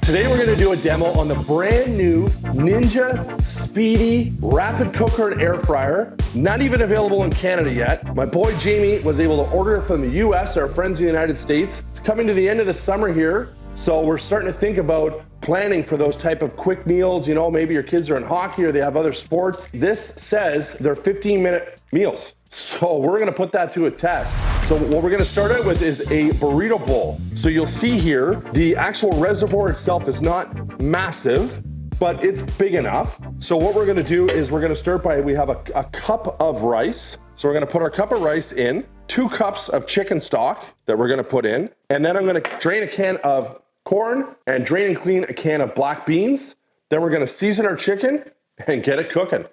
Today we're going to do a demo on the brand new Ninja Speedi rapid cooker and air fryer. Not even available in Canada yet. My boy Jamie was able to order it from the US, our friends in the United States. It's coming to the end of the summer here, so we're starting to think about planning for those type of quick meals. You know, maybe your kids are in hockey or they have other sports. This says they're 15-minute meals. So we're gonna put that to a test. So what we're gonna start out with is a burrito bowl. So you'll see here, the actual reservoir itself is not massive, but it's big enough. So what we're gonna do is we're gonna start by, we have a cup of rice. So we're gonna put our cup of rice in, 2 cups of chicken stock that we're gonna put in, and then I'm gonna drain a can of corn and drain and clean a can of black beans. Then we're gonna season our chicken and get it cooking.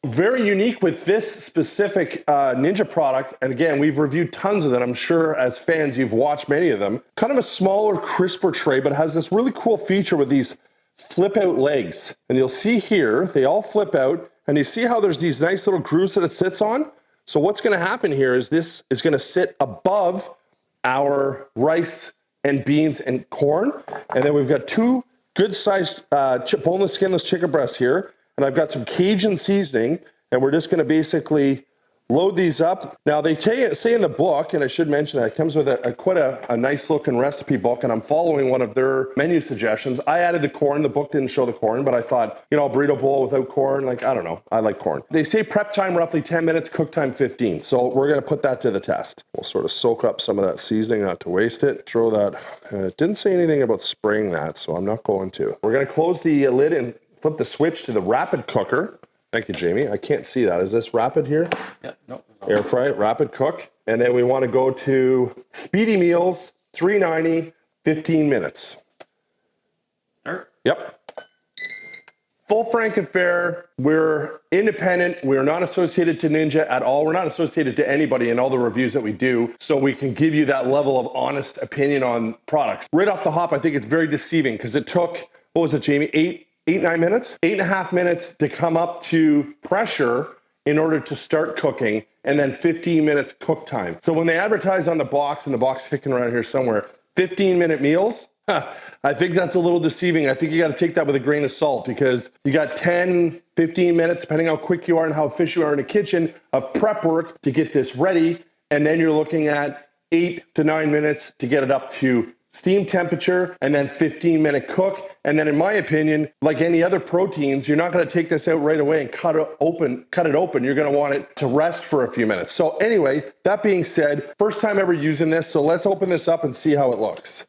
Very unique with this specific Ninja product, and again, we've reviewed tons of them. I'm sure as fans, you've watched many of them. Kind of a smaller, crisper tray, but has this really cool feature with these flip out legs. And you'll see here, they all flip out, and you see how there's these nice little grooves that it sits on? So what's gonna happen here is this is gonna sit above our rice and beans and corn. And then we've got 2 good-sized boneless, skinless chicken breasts here. And I've got some Cajun seasoning, and we're just gonna basically load these up. Now they say in the book, and I should mention that it comes with quite a nice looking recipe book, and I'm following one of their menu suggestions. I added the corn, the book didn't show the corn, but I thought, you know, a burrito bowl without corn, like, I don't know, I like corn. They say prep time roughly 10 minutes, cook time 15. So we're gonna put that to the test. We'll sort of soak up some of that seasoning, not to waste it. Throw that, it didn't say anything about spraying that, so I'm not going to. We're gonna close the lid and flip the switch to the rapid cooker. Thank you, Jamie. I can't see that. Is this rapid here? Yeah, no. Air fry, rapid cook. And then we want to go to Speedi Meals, $3.90, 15 minutes. Sure. Yep. Full frank and fair. We're independent. We're not associated to Ninja at all. We're not associated to anybody in all the reviews that we do. So we can give you that level of honest opinion on products. Right off the hop, I think it's very deceiving because it took, what was it, Jamie? 9 minutes, 8.5 minutes to come up to pressure in order to start cooking, and then 15 minutes cook time. So when they advertise on the box, and the box kicking around here somewhere, 15-minute meals, I think that's a little deceiving. I think you got to take that with a grain of salt because you got 10, 15 minutes, depending how quick you are and how efficient you are in the kitchen, of prep work to get this ready. And then you're looking at 8 to 9 minutes to get it up to steam temperature, and then 15-minute cook. And then in my opinion, like any other proteins, you're not gonna take this out right away and cut it open. You're gonna want it to rest for a few minutes. So anyway, that being said, first time ever using this, so let's open this up and see how it looks.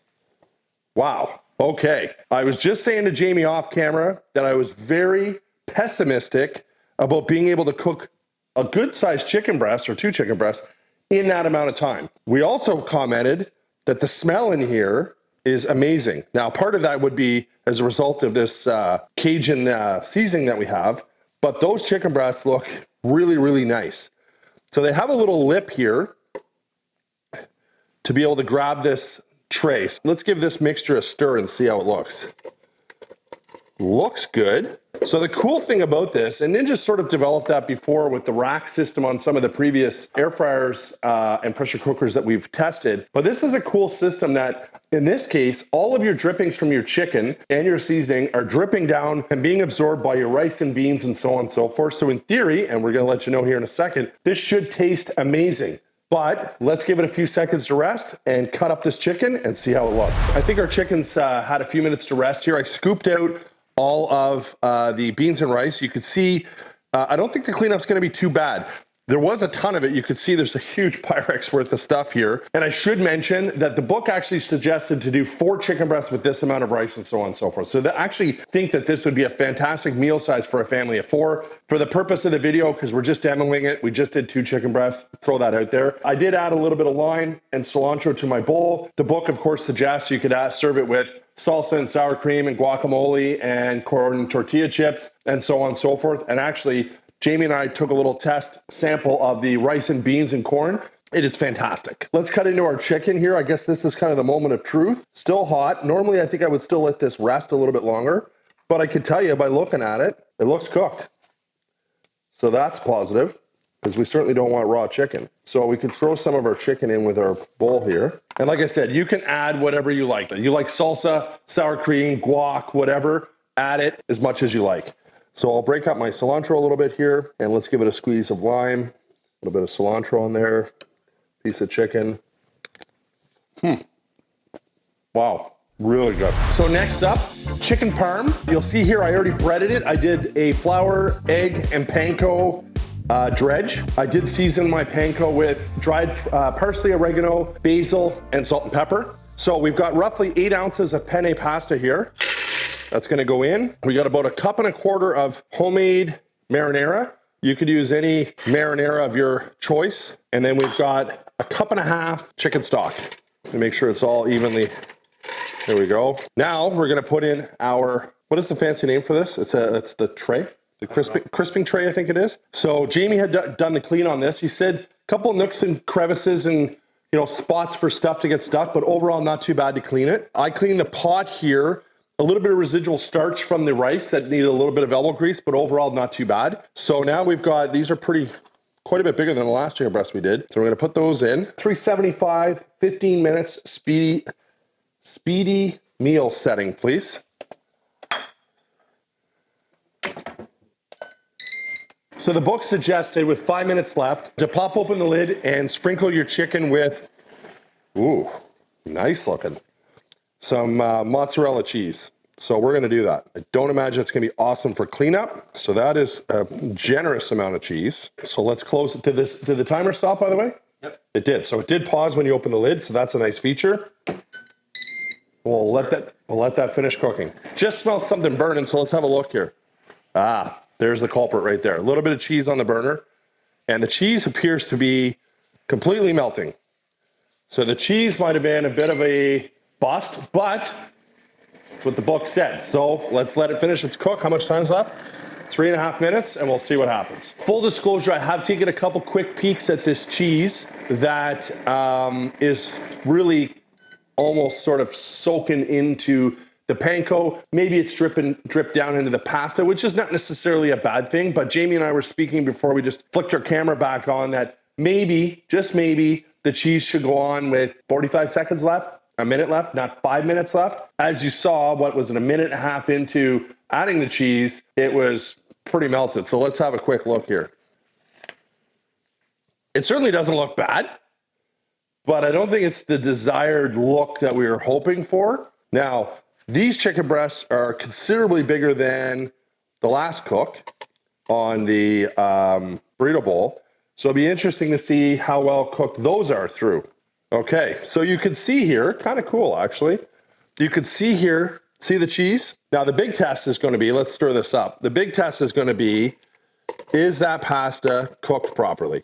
Wow, okay. I was just saying to Jamie off camera that I was very pessimistic about being able to cook a good sized chicken breast or 2 chicken breasts in that amount of time. We also commented that the smell in here is amazing. Now, part of that would be as a result of this Cajun seasoning that we have, but those chicken breasts look really, really nice. So they have a little lip here to be able to grab this tray. So let's give this mixture a stir and see how it looks. Looks good. So the cool thing about this, and Ninja sort of developed that before with the rack system on some of the previous air fryers and pressure cookers that we've tested, but this is a cool system that, in this case, all of your drippings from your chicken and your seasoning are dripping down and being absorbed by your rice and beans and so on and so forth. So in theory, and we're gonna let you know here in a second, this should taste amazing. But let's give it a few seconds to rest and cut up this chicken and see how it looks. I think our chicken's had a few minutes to rest here. I scooped out all of the beans and rice. You could see, I don't think the cleanup's gonna be too bad. There was a ton of it. You could see there's a huge Pyrex worth of stuff here. And I should mention that the book actually suggested to do 4 chicken breasts with this amount of rice and so on and so forth. So they actually think that this would be a fantastic meal size for a family of 4. For the purpose of the video, because we're just demoing it, we just did 2 chicken breasts, throw that out there. I did add a little bit of lime and cilantro to my bowl. The book, of course, suggests you could serve it with salsa and sour cream and guacamole and corn and tortilla chips and so on and so forth. And actually, Jamie and I took a little test sample of the rice and beans and corn. It is fantastic. Let's cut into our chicken here. I guess this is kind of the moment of truth. Still hot. Normally, I think I would still let this rest a little bit longer, but I could tell you by looking at it, it looks cooked. So that's positive. because we certainly don't want raw chicken. So we could throw some of our chicken in with our bowl here. And like I said, you can add whatever you like. You like salsa, sour cream, guac, whatever, add it as much as you like. So I'll break up my cilantro a little bit here, and let's give it a squeeze of lime, a little bit of cilantro in there, piece of chicken. Wow, really good. So next up, chicken parm. You'll see here I already breaded it. I did a flour, egg, and panko dredge. I did season my panko with dried parsley, oregano, basil, and salt and pepper. So we've got roughly 8 ounces of penne pasta here. That's gonna go in. We got about 1.25 cups of homemade marinara. You could use any marinara of your choice. And then we've got 1.5 cups chicken stock to make sure it's all evenly. There we go. Now we're gonna put in our, what is the fancy name for this? It's the tray, the crisping tray, I think it is. So Jamie had done the clean on this. He said a couple nooks and crevices and spots for stuff to get stuck, but overall not too bad to clean it. I cleaned the pot here. A little bit of residual starch from the rice that needed a little bit of elbow grease, but overall not too bad. So now we've got, these are quite a bit bigger than the last chicken breast we did. So we're gonna put those in. 375, 15 minutes, Speedi meal setting, please. So the book suggested with 5 minutes left to pop open the lid and sprinkle your chicken with, ooh, nice looking, some mozzarella cheese. So we're gonna do that. I don't imagine it's gonna be awesome for cleanup. So that is a generous amount of cheese. So let's close it. Did the timer stop, by the way? Yep. It did. So it did pause when you open the lid. So that's a nice feature. We'll let that finish cooking. Just smelled something burning. So let's have a look here. There's the culprit right there. A little bit of cheese on the burner. And the cheese appears to be completely melting. So the cheese might have been a bit of a bust, but that's what the book said. So let's let it finish its cook. How much time's left? 3.5 minutes, and we'll see what happens. Full disclosure, I have taken a couple quick peeks at this cheese that is really almost sort of soaking into the panko. Maybe it's dripped down into the pasta, which is not necessarily a bad thing, but Jamie and I were speaking before we just flicked our camera back on that maybe, just maybe, the cheese should go on with 45 seconds left, a minute left, not 5 minutes left. As you saw, what was it, 1.5 minutes into adding the cheese, it was pretty melted. So let's have a quick look here. It certainly doesn't look bad, but I don't think it's the desired look that we were hoping for. Now, these chicken breasts are considerably bigger than the last cook on the burrito bowl. So it'll be interesting to see how well cooked those are through. Okay, so you can see here, kind of cool actually. You can see here, see the cheese? Now the big test is going to be, let's stir this up. The big test is going to be, is that pasta cooked properly?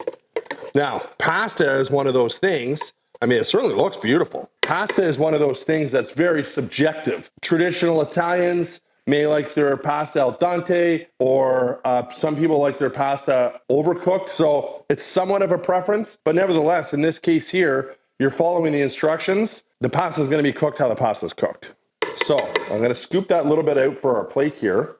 Now, pasta is one of those things, I mean, it certainly looks beautiful. Pasta is one of those things that's very subjective. Traditional Italians may like their pasta al dente, or some people like their pasta overcooked. So it's somewhat of a preference, but nevertheless, in this case here, you're following the instructions. The pasta is gonna be cooked how the pasta is cooked. So I'm gonna scoop that little bit out for our plate here.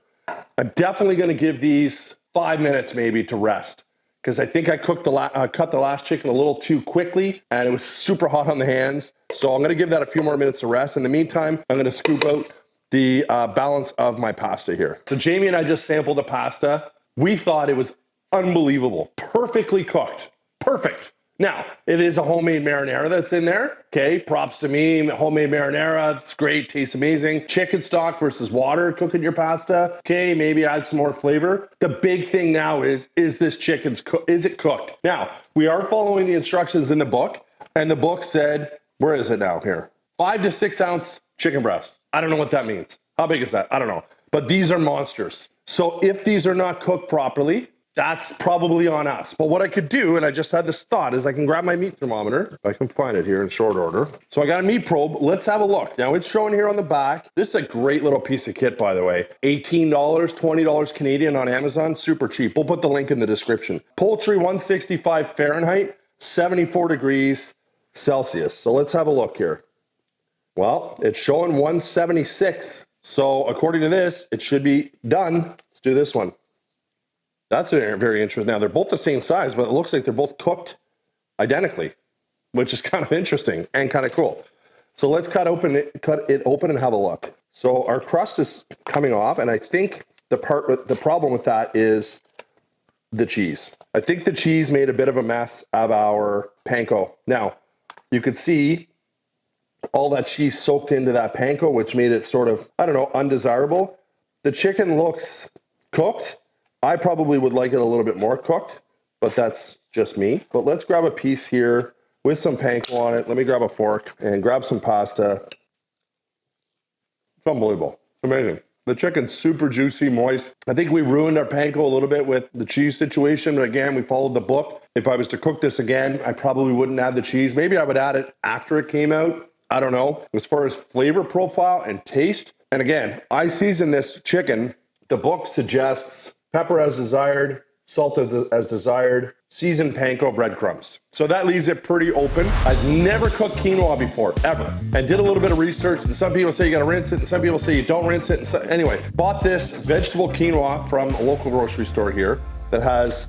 I'm definitely gonna give these 5 minutes maybe to rest, because I think I cut the last chicken a little too quickly and it was super hot on the hands. So I'm gonna give that a few more minutes to rest. In the meantime, I'm gonna scoop out the balance of my pasta here. So Jamie and I just sampled the pasta. We thought it was unbelievable, perfectly cooked, perfect. Now, it is a homemade marinara that's in there. Okay, props to me, homemade marinara, it's great, tastes amazing. Chicken stock versus water cooking your pasta. Okay, maybe add some more flavor. The big thing now is this chicken's is it cooked? Now, we are following the instructions in the book, and the book said, where is it now here? 5 to 6 ounce chicken breast. I don't know what that means. How big is that? I don't know. But these are monsters. So if these are not cooked properly, that's probably on us. But what I could do, and I just had this thought, is I can grab my meat thermometer. If I can find it here in short order. So I got a meat probe. Let's have a look. Now it's showing here on the back. This is a great little piece of kit, by the way. $18, $20 Canadian on Amazon. Super cheap. We'll put the link in the description. Poultry 165 Fahrenheit, 74 degrees Celsius. So let's have a look here. Well, it's showing 176. So according to this, it should be done. Let's do this one. That's very interesting. Now, they're both the same size, but it looks like they're both cooked identically, which is kind of interesting and kind of cool. So let's cut it open and have a look. So our crust is coming off, and I think the problem with that is the cheese. I think the cheese made a bit of a mess of our panko. Now, you could see all that cheese soaked into that panko, which made it sort of, I don't know, undesirable. The chicken looks cooked. I probably would like it a little bit more cooked, but that's just me. But let's grab a piece here with some panko on it. Let me grab a fork and grab some pasta. It's unbelievable. It's amazing. The chicken's super juicy, moist. I think we ruined our panko a little bit with the cheese situation. But again, we followed the book. If I was to cook this again, I probably wouldn't add the cheese. Maybe I would add it after it came out. I don't know. As far as flavor profile and taste, and again, I season this chicken. The book suggests pepper as desired, salt as desired, seasoned panko breadcrumbs. So that leaves it pretty open. I've never cooked quinoa before, ever. And did a little bit of research. And some people say you gotta rinse it, and some people say you don't rinse it. And so, anyway, bought this vegetable quinoa from a local grocery store here that has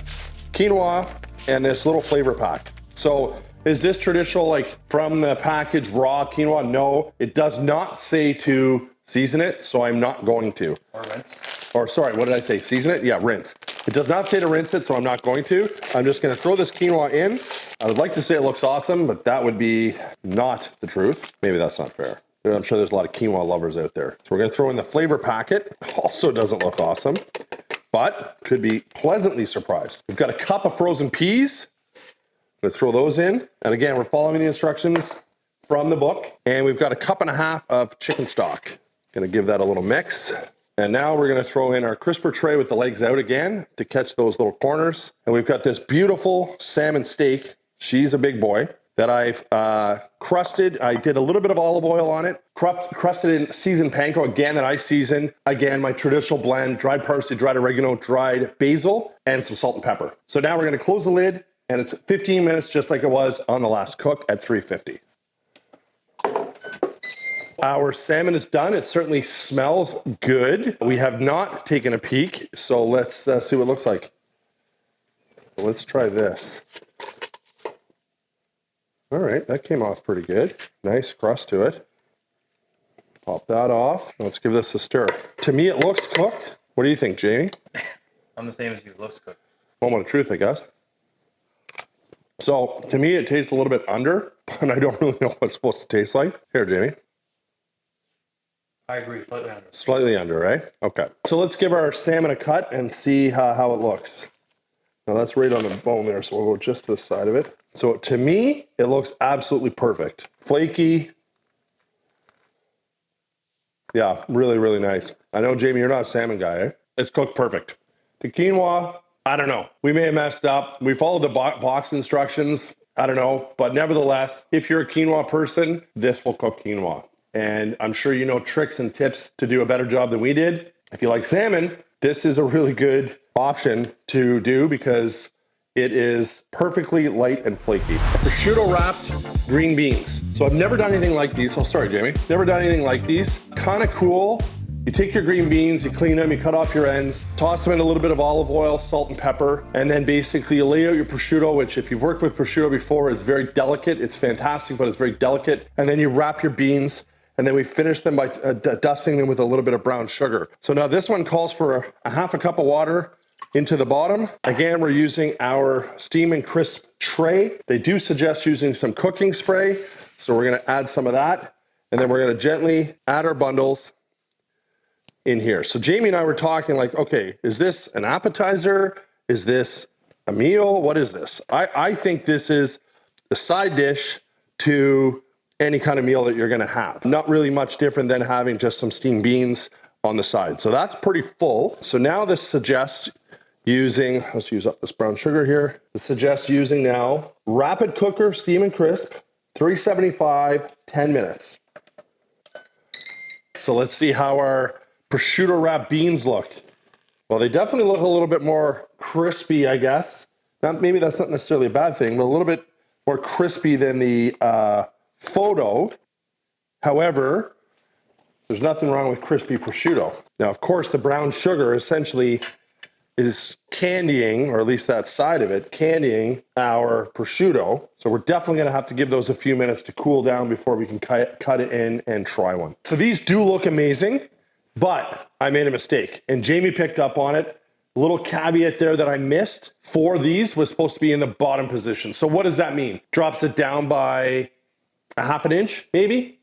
quinoa and this little flavor pack. So is this traditional, like from the package, raw quinoa? No, it does not say to season it, so I'm not going to. Or rinse. Or sorry, what did I say? Season it? Yeah, rinse. It does not say to rinse it, so I'm not going to. I'm just gonna throw this quinoa in. I would like to say it looks awesome, but that would be not the truth. Maybe that's not fair. I'm sure there's a lot of quinoa lovers out there. So we're gonna throw in the flavor packet. Also doesn't look awesome, but could be pleasantly surprised. We've got a cup of frozen peas. Let's throw those in. And again, we're following the instructions from the book. And we've got a cup and a half of chicken stock. Gonna give that a little mix. And now we're gonna throw in our crisper tray with the legs out again to catch those little corners. And we've got this beautiful salmon steak. She's a big boy that I've crusted. I did a little bit of olive oil on it, crusted in seasoned panko again that I seasoned. Again, my traditional blend, dried parsley, dried oregano, dried basil, and some salt and pepper. So now we're gonna close the lid, and it's 15 minutes just like it was on the last cook at 350. Our salmon is done. It certainly smells good. We have not taken a peek, so let's see what it looks like. Let's try this. All right, that came off pretty good. Nice crust to it. Pop that off. Let's give this a stir. To me, it looks cooked. What do you think, Jamie? I'm the same as you. It looks cooked. Moment of truth, I guess. So to me, it tastes a little bit under, and I don't really know what it's supposed to taste like. Here, Jamie. I agree, slightly under. Slightly under, right? Okay. So let's give our salmon a cut and see how it looks. Now that's right on the bone there, so we'll go just to the side of it. So to me, it looks absolutely perfect. Flaky. Yeah, really, really nice. I know, Jamie, you're not a salmon guy, eh? It's cooked perfect. The quinoa, I don't know. We may have messed up. We followed the box instructions. I don't know. But nevertheless, if you're a quinoa person, this will cook quinoa. And I'm sure you know tricks and tips to do a better job than we did. If you like salmon, this is a really good option to do because it is perfectly light and flaky. Prosciutto wrapped green beans. So I've never done anything like these. Oh, sorry, Jamie. Never done anything like these. Kind of cool. You take your green beans, you clean them, you cut off your ends, toss them in a little bit of olive oil, salt and pepper, and then basically you lay out your prosciutto, which if you've worked with prosciutto before, it's very delicate. It's fantastic, but it's very delicate. And then you wrap your beans, and then we finish them by dusting them with a little bit of brown sugar. So now this one calls for a half a cup of water into the bottom. Again, we're using our steam and crisp tray. They do suggest using some cooking spray. So we're gonna add some of that. And then we're gonna gently add our bundles in here. So Jamie and I were talking like, okay, is this an appetizer? Is this a meal? What is this? I think this is a side dish to any kind of meal that you're gonna have. Not really much different than having just some steamed beans on the side. So that's pretty full. So now this suggests using, let's use up this brown sugar here. It suggests using now rapid cooker, steam and crisp, 375, 10 minutes. So let's see how our prosciutto wrapped beans look. Well, they definitely look a little bit more crispy, I guess. Maybe that's not necessarily a bad thing, but a little bit more crispy than the photo. However, there's nothing wrong with crispy prosciutto. Now, of course, the brown sugar essentially is candying, or at least that side of it, candying our prosciutto. So we're definitely gonna have to give those a few minutes to cool down before we can cut it in and try one. So these do look amazing, but I made a mistake and Jamie picked up on it. A little caveat there that I missed. 4 of these was supposed to be in the bottom position. So what does that mean? Drops it down by a half an inch, maybe,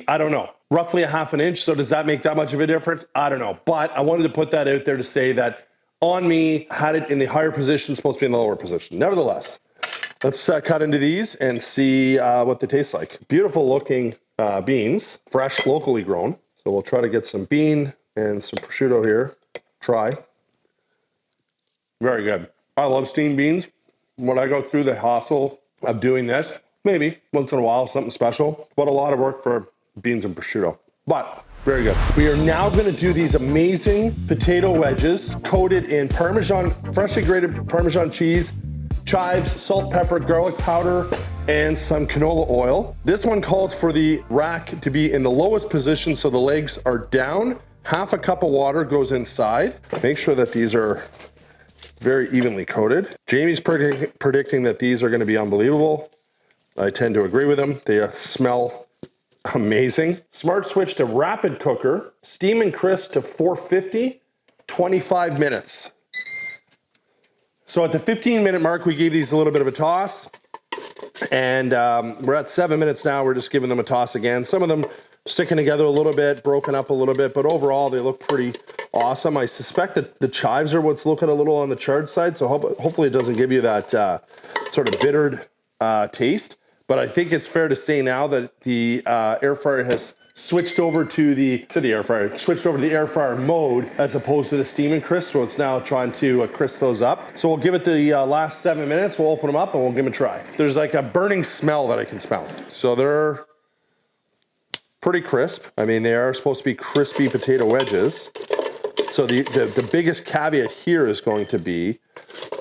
I don't know. Roughly a half an inch. So does that make that much of a difference? I don't know. But I wanted to put that out there to say that on me, had it in the higher position, supposed to be in the lower position. Nevertheless, let's cut into these and see what they taste like. Beautiful looking beans, fresh, locally grown. So we'll try to get some bean and some prosciutto here. Try. Very good. I love steamed beans. When I go through the hassle of doing this, maybe once in a while, something special, but a lot of work for beans and prosciutto. But very good. We are now going to do these amazing potato wedges coated in Parmesan, freshly grated Parmesan cheese, chives, salt, pepper, garlic powder, and some canola oil. This one calls for the rack to be in the lowest position so the legs are down. Half a cup of water goes inside. Make sure that these are very evenly coated. Jamie's predicting that these are going to be unbelievable. I tend to agree with him. They smell amazing. Smart switch to rapid cooker, steam and crisp to 450, 25 minutes. So at the 15-minute mark, we gave these a little bit of a toss, and we're at 7 minutes now. We're just giving them a toss again. Some of them sticking together a little bit, broken up a little bit, but overall they look pretty awesome. I suspect that the chives are what's looking a little on the charred side, so hopefully it doesn't give you that sort of bittered taste. But I think it's fair to say now that the air fryer has switched over to the air fryer mode as opposed to the steam and crisp. So it's now trying to crisp those up. So we'll give it the last 7 minutes. We'll open them up and we'll give them a try. There's like a burning smell that I can smell. So they're pretty crisp. I mean, they are supposed to be crispy potato wedges. So the biggest caveat here is going to be,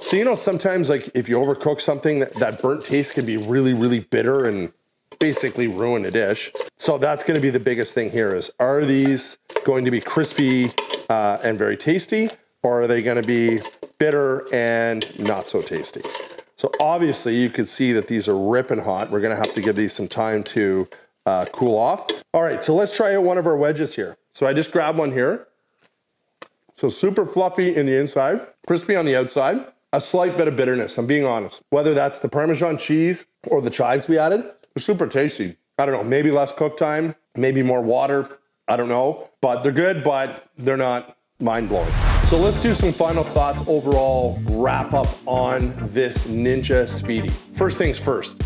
so you know, sometimes like if you overcook something, that burnt taste can be really, really bitter and basically ruin a dish. So that's going to be the biggest thing here is, are these going to be crispy and very tasty, or are they going to be bitter and not so tasty? So obviously you could see that these are ripping hot. We're going to have to give these some time to cool off. All right, so let's try out one of our wedges here. So I just grabbed one here. So super fluffy in the inside, crispy on the outside, a slight bit of bitterness, I'm being honest. Whether that's the Parmesan cheese or the chives we added, they're super tasty. I don't know, maybe less cook time, maybe more water, I don't know. But they're good, but they're not mind-blowing. So let's do some final thoughts, overall wrap up on this Ninja Speedi. First things first.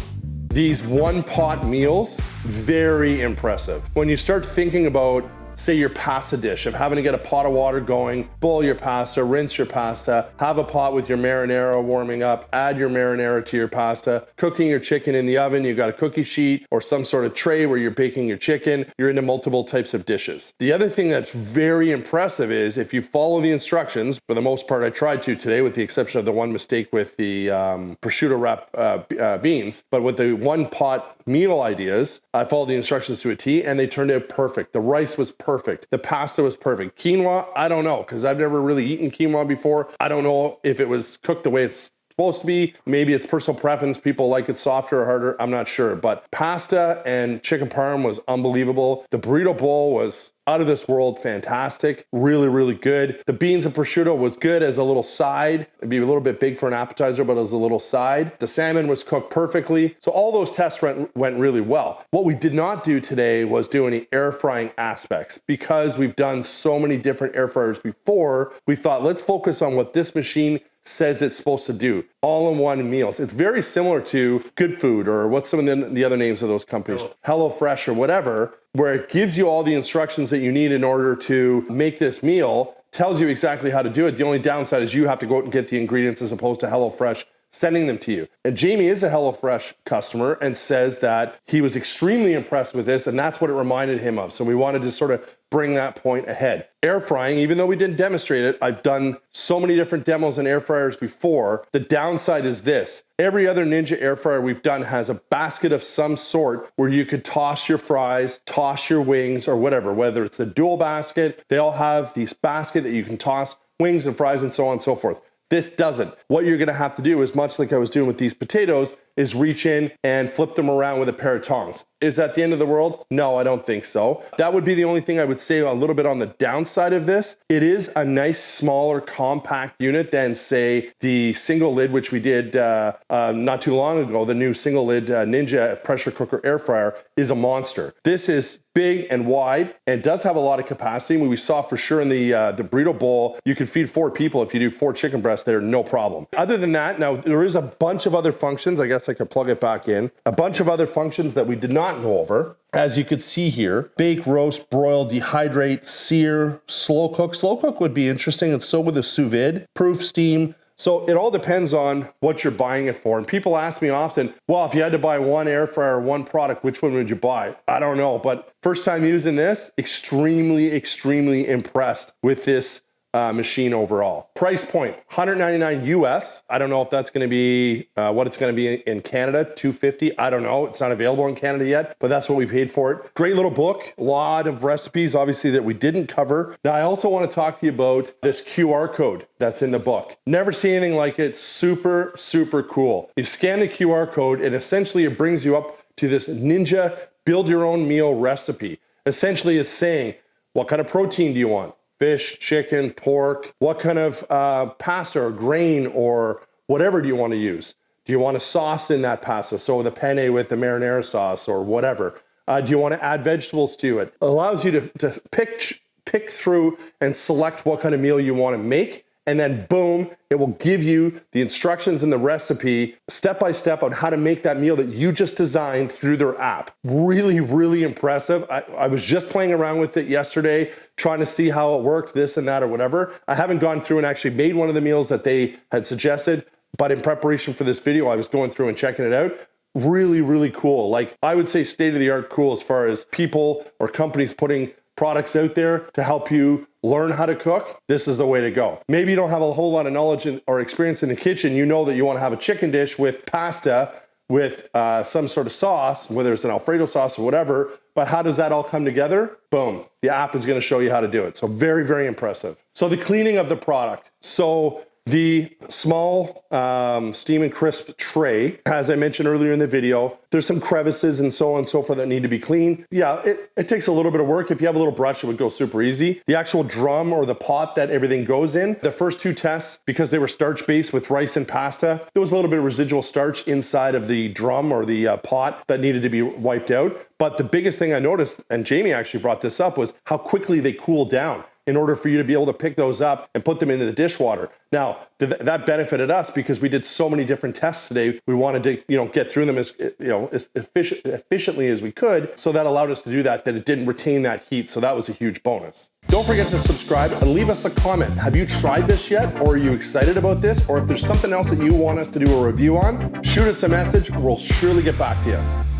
These one-pot meals, very impressive. When you start thinking about, say, your pasta dish of having to get a pot of water going, boil your pasta, rinse your pasta, have a pot with your marinara warming up, add your marinara to your pasta, cooking your chicken in the oven, you've got a cookie sheet or some sort of tray where you're baking your chicken, you're into multiple types of dishes. The other thing that's very impressive is if you follow the instructions, for the most part I tried to today with the exception of the one mistake with the prosciutto wrap beans, but with the one pot meal ideas, I followed the instructions to a T and they turned out perfect. The rice was perfect. The pasta was perfect. Quinoa, I don't know, because I've never really eaten quinoa before. I don't know if it was cooked the way it's supposed to be. Maybe it's personal preference. People like it softer or harder. I'm not sure. But pasta and chicken parm was unbelievable. The burrito bowl was out of this world, fantastic. Really, really good. The beans and prosciutto was good as a little side. It'd be a little bit big for an appetizer, but it was a little side. The salmon was cooked perfectly. So all those tests went really well. What we did not do today was do any air frying aspects. Because we've done so many different air fryers before, we thought, let's focus on what this machine says it's supposed to do. All-in-one meals. It's very similar to Good Food, or what's some of the other names of those companies? HelloFresh or whatever, where it gives you all the instructions that you need in order to make this meal, tells you exactly how to do it. The only downside is you have to go out and get the ingredients as opposed to HelloFresh sending them to you. And Jamie is a HelloFresh customer and says that he was extremely impressed with this, and that's what it reminded him of. So we wanted to sort of bring that point ahead. Air frying, even though we didn't demonstrate it, I've done so many different demos in air fryers before. The downside is this. Every other Ninja air fryer we've done has a basket of some sort where you could toss your fries, toss your wings, or whatever, whether it's the dual basket, they all have these basket that you can toss wings and fries and so on and so forth. This doesn't. What you're gonna have to do is, much like I was doing with these potatoes, is reach in and flip them around with a pair of tongs. Is that the end of the world? No, I don't think so. That would be the only thing I would say a little bit on the downside of this. It is a nice, smaller, compact unit than, say, the single lid, which we did not too long ago. The new single lid Ninja pressure cooker air fryer is a monster. This is big and wide and does have a lot of capacity. We saw for sure in the burrito bowl, you can feed 4 people if you do 4 chicken breasts there, no problem. Other than that, now there is a bunch of other functions. I guess I could plug it back in. A bunch of other functions that we did not go over. As you could see here, bake, roast, broil, dehydrate, sear, slow cook. Slow cook would be interesting, and so would the sous vide, proof steam. So it all depends on what you're buying it for. And people ask me often, well, if you had to buy one air fryer, one product, which one would you buy? I don't know, but first time using this, extremely, extremely impressed with this machine overall. Price point, $199 US. I don't know if that's gonna be what it's gonna be in Canada, $250. I don't know, it's not available in Canada yet, but that's what we paid for it. Great little book, a lot of recipes, obviously, that we didn't cover. Now, I also wanna talk to you about this QR code that's in the book. Never seen anything like it, super, super cool. You scan the QR code, and essentially it brings you up to this Ninja build your own meal recipe. Essentially, it's saying, what kind of protein do you want? Fish, chicken, pork, what kind of pasta or grain or whatever do you want to use? Do you want a sauce in that pasta? So the penne with the marinara sauce or whatever. Do you want to add vegetables to it? It allows you to pick through and select what kind of meal you want to make. And then boom, it will give you the instructions and the recipe step by step on how to make that meal that you just designed through their app. Really, really impressive. I was just playing around with it yesterday, trying to see how it worked, this and that or whatever. I haven't gone through and actually made one of the meals that they had suggested, but in preparation for this video, I was going through and checking it out. Really, really cool. Like, I would say state of the art cool as far as people or companies putting products out there to help you learn how to cook. This is the way to go. Maybe you don't have a whole lot of knowledge or experience in the kitchen. You know that you want to have a chicken dish with pasta with some sort of sauce, whether it's an Alfredo sauce or whatever, but how does that all come together? Boom, the app is going to show you how to do it. So very, very impressive. So the cleaning of the product. So the small steam and crisp tray, as I mentioned earlier in the video, there's some crevices and so on and so forth that need to be cleaned. Yeah, it takes a little bit of work. If you have a little brush, it would go super easy. The actual drum or the pot that everything goes in, the first 2 tests, because they were starch-based with rice and pasta, there was a little bit of residual starch inside of the drum or the pot that needed to be wiped out. But the biggest thing I noticed, and Jamie actually brought this up, was how quickly they cool down in order for you to be able to pick those up and put them into the dishwater. Now, that benefited us because we did so many different tests today. We wanted to, get through them as efficiently as we could. So that allowed us to do that it didn't retain that heat. So that was a huge bonus. Don't forget to subscribe and leave us a comment. Have you tried this yet? Or are you excited about this? Or if there's something else that you want us to do a review on, shoot us a message. We'll surely get back to you.